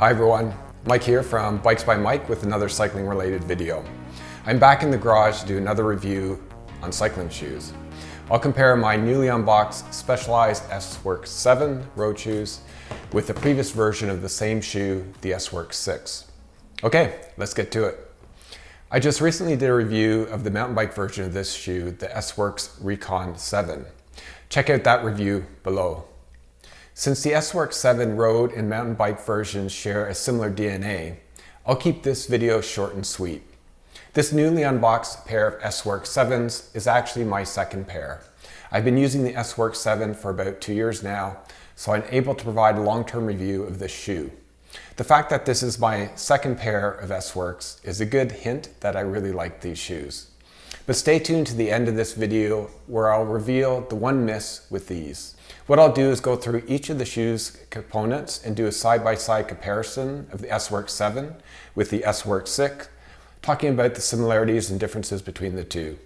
Hi everyone, Mike here from Bikes by Mike with another cycling related video. I'm back in the garage to do another review on cycling shoes. I'll compare my newly unboxed Specialized S-Works 7 road shoes with the previous version of the same shoe, the S-Works 6. Okay, let's get to it. I just recently did a review of the mountain bike version of this shoe, the S-Works Recon 7. Check out that review below. Since the S-Works 7 road and mountain bike versions share a similar DNA, I'll keep this video short and sweet. This newly unboxed pair of S-Works 7s is actually my second pair. I've been using the S-Works 7 for about 2 years now, so I'm able to provide a long-term review of this shoe. The fact that this is my second pair of S-Works is a good hint that I really like these shoes. But stay tuned to the end of this video where I'll reveal the one miss with these. What I'll do is go through each of the shoe's components and do a side-by-side comparison of the S-Works 7 with the S-Works 6, talking about the similarities and differences between the two.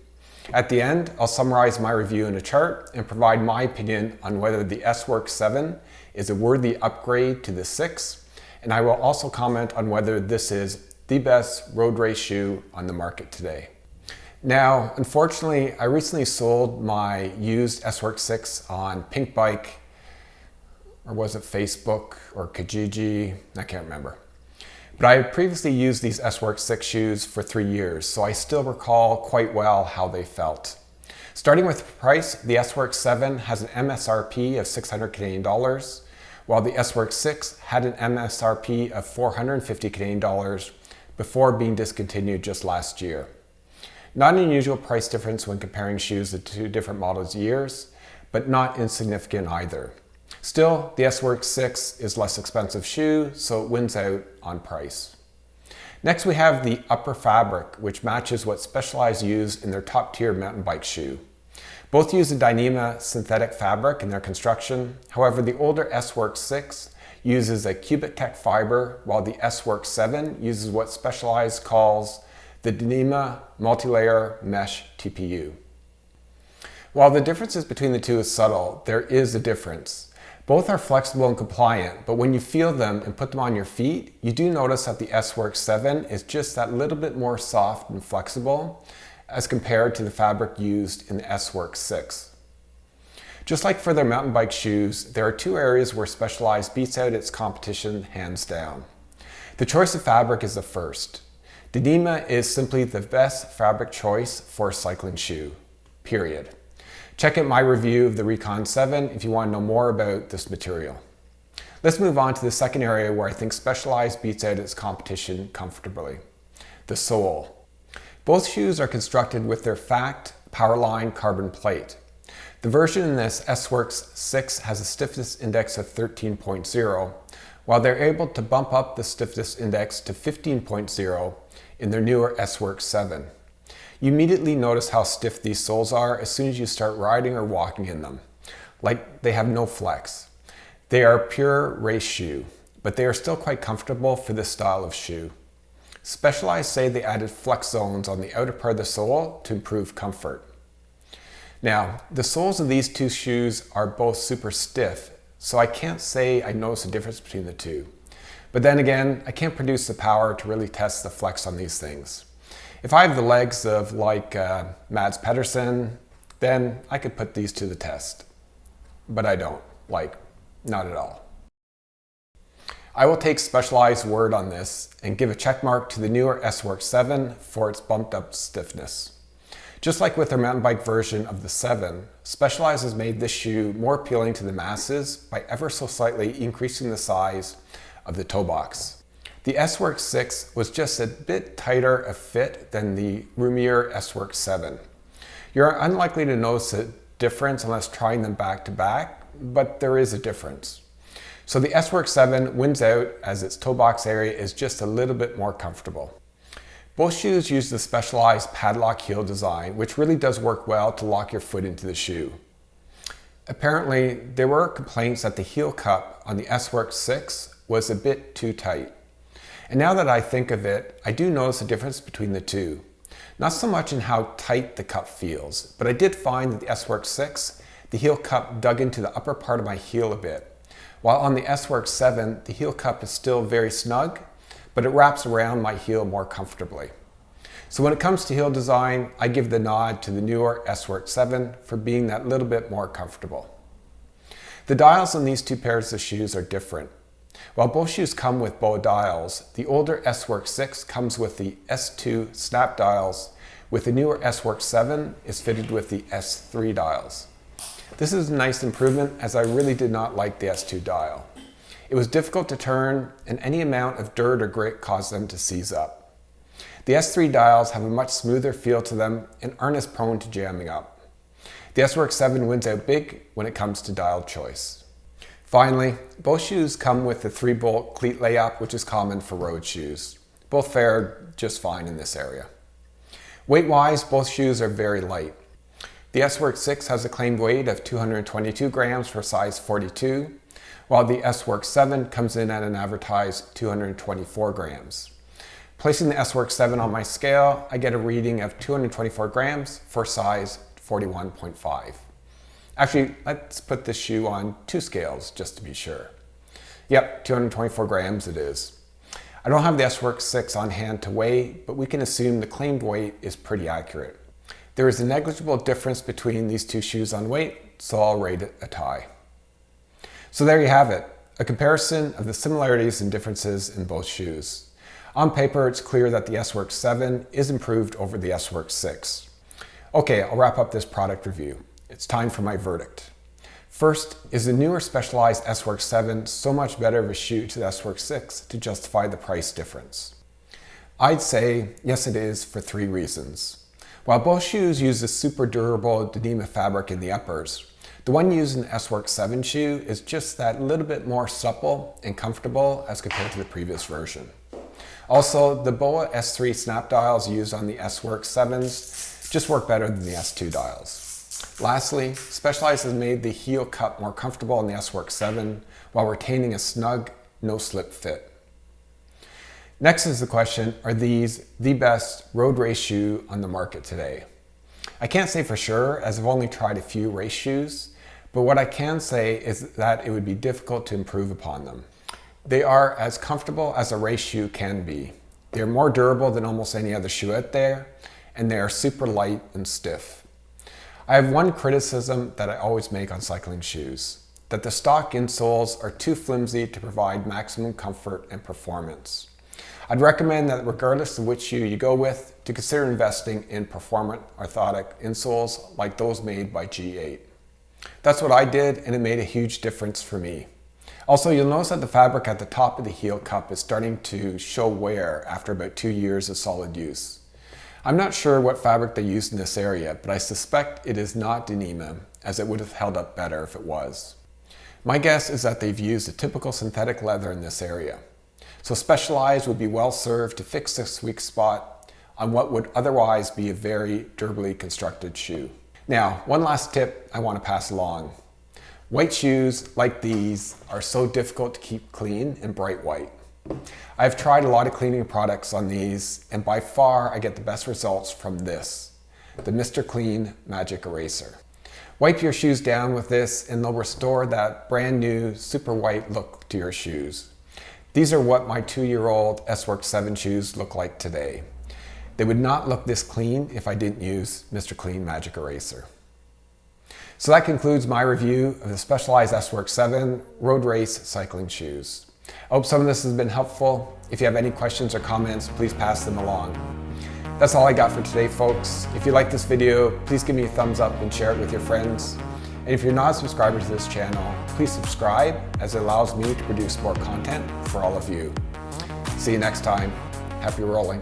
At the end, I'll summarize my review in a chart and provide my opinion on whether the S-Works 7 is a worthy upgrade to the 6, and I will also comment on whether this is the best road race shoe on the market today. Now, unfortunately, I recently sold my used S-Works 6 on Pink Bike, or was it Facebook or Kijiji? I can't remember. But I had previously used these S-Works 6 shoes for 3 years, so I still recall quite well how they felt. Starting with the price, the S-Works 7 has an MSRP of 600 Canadian dollars, while the S-Works 6 had an MSRP of 450 Canadian dollars before being discontinued just last year. Not an unusual price difference when comparing shoes to two different models years, but not insignificant either. Still, the S-Works 6 is less expensive shoe, so it wins out on price. Next we have the upper fabric, which matches what Specialized use in their top tier mountain bike shoe. Both use a Dyneema synthetic fabric in their construction. However, the older S-Works 6 uses a cubic tech fiber, while the S-Works 7 uses what Specialized calls the Dyneema multi-layer mesh TPU. While the differences between the two is subtle, there is a difference. Both are flexible and compliant, but when you feel them and put them on your feet, you do notice that the S-Works 7 is just that little bit more soft and flexible as compared to the fabric used in the S-Works 6. Just like for their mountain bike shoes, there are two areas where Specialized beats out its competition hands down. The choice of fabric is the first. Dyneema is simply the best fabric choice for a cycling shoe, period. Check out my review of the Recon 7 if you want to know more about this material. Let's move on to the second area where I think Specialized beats out its competition comfortably, the sole. Both shoes are constructed with their Fact Powerline carbon plate. The version in this S-Works 6 has a stiffness index of 13.0, while they're able to bump up the stiffness index to 15.0 in their newer S-Works 7. You immediately notice how stiff these soles are as soon as you start riding or walking in them. Like they have no flex. They are a pure race shoe, but they are still quite comfortable for this style of shoe. Specialized say they added flex zones on the outer part of the sole to improve comfort. Now, the soles of these two shoes are both super stiff, so I can't say I notice a difference between the two. But then again, I can't produce the power to really test the flex on these things. If I have the legs of like Mads Pedersen, then I could put these to the test. But I don't, not at all. I will take Specialized word on this and give a check mark to the newer S-Works 7 for its bumped up stiffness. Just like with their mountain bike version of the 7, Specialized has made this shoe more appealing to the masses by ever so slightly increasing the size of the toe box. The S-Works 6 was just a bit tighter of fit than the roomier S-Works 7. You're unlikely to notice a difference unless trying them back to back, but there is a difference. So the S-Works 7 wins out as its toe box area is just a little bit more comfortable. Both shoes use the Specialized padlock heel design, which really does work well to lock your foot into the shoe. Apparently, there were complaints that the heel cup on the S-Works 6 was a bit too tight. And now that I think of it, I do notice a difference between the two. Not so much in how tight the cup feels, but I did find that the S-Works 6, the heel cup dug into the upper part of my heel a bit, While on the S-Works 7, the heel cup is still very snug, but it wraps around my heel more comfortably. So when it comes to heel design, I give the nod to the newer S-Works 7 for being that little bit more comfortable. The dials on these two pairs of shoes are different. While both shoes come with bow dials, the older S-Works 6 comes with the S2 snap dials, with the newer S-Works 7 is fitted with the S3 dials. This is a nice improvement, as I really did not like the S2 dial. It was difficult to turn, and any amount of dirt or grit caused them to seize up. The S3 dials have a much smoother feel to them and aren't as prone to jamming up. The S-Works 7 wins out big when it comes to dial choice. Finally, both shoes come with the 3-bolt cleat layup, which is common for road shoes. Both fare just fine in this area. Weight-wise, both shoes are very light. The S-Works 6 has a claimed weight of 222 grams for size 42, while the S-Works 7 comes in at an advertised 224 grams. Placing the S-Works 7 on my scale, I get a reading of 224 grams for size 41.5. Actually, let's put this shoe on 2 scales just to be sure. Yep, 224 grams it is. I don't have the S-Works 6 on hand to weigh, but we can assume the claimed weight is pretty accurate. There is a negligible difference between these two shoes on weight, so I'll rate it a tie. So there you have it, a comparison of the similarities and differences in both shoes. On paper, it's clear that the S-Works 7 is improved over the S-Works 6. Okay, I'll wrap up this product review. It's time for my verdict. First, is the newer Specialized S-Works 7 so much better of a shoe to the S-Works 6 to justify the price difference? I'd say yes it is for 3 reasons. While both shoes use a super durable Dyneema fabric in the uppers, the one used in the S-Works 7 shoe is just that little bit more supple and comfortable as compared to the previous version. Also, the BOA S3 snap dials used on the S-Works 7s just work better than the S2 dials. Lastly, Specialized has made the heel cup more comfortable in the S-Works 7 while retaining a snug, no-slip fit. Next is the question, are these the best road race shoe on the market today? I can't say for sure, as I've only tried a few race shoes, but what I can say is that it would be difficult to improve upon them. They are as comfortable as a race shoe can be. They're more durable than almost any other shoe out there, and they are super light and stiff. I have one criticism that I always make on cycling shoes, that the stock insoles are too flimsy to provide maximum comfort and performance. I'd recommend that regardless of which shoe you go with, to consider investing in performant orthotic insoles like those made by G8. That's what I did, and it made a huge difference for me. Also, you'll notice that the fabric at the top of the heel cup is starting to show wear after about 2 years of solid use. I'm not sure what fabric they used in this area, but I suspect it is not Dyneema, as it would have held up better if it was. My guess is that they've used a typical synthetic leather in this area. So Specialized would be well served to fix this weak spot on what would otherwise be a very durably constructed shoe. Now, one last tip I want to pass along. White shoes like these are so difficult to keep clean and bright white. I've tried a lot of cleaning products on these, and by far I get the best results from this, the Mr. Clean Magic Eraser. Wipe your shoes down with this and they'll restore that brand new super white look to your shoes. These are what my 2-year-old S-Works 7 shoes look like today. They would not look this clean if I didn't use Mr. Clean Magic Eraser. So that concludes my review of the Specialized S-Works 7 road race cycling shoes. I hope some of this has been helpful. If you have any questions or comments, please pass them along. That's all I got for today, folks. If you like this video, please give me a thumbs up and share it with your friends. And if you're not a subscriber to this channel, please subscribe, as it allows me to produce more content for all of you. See you next time. Happy rolling.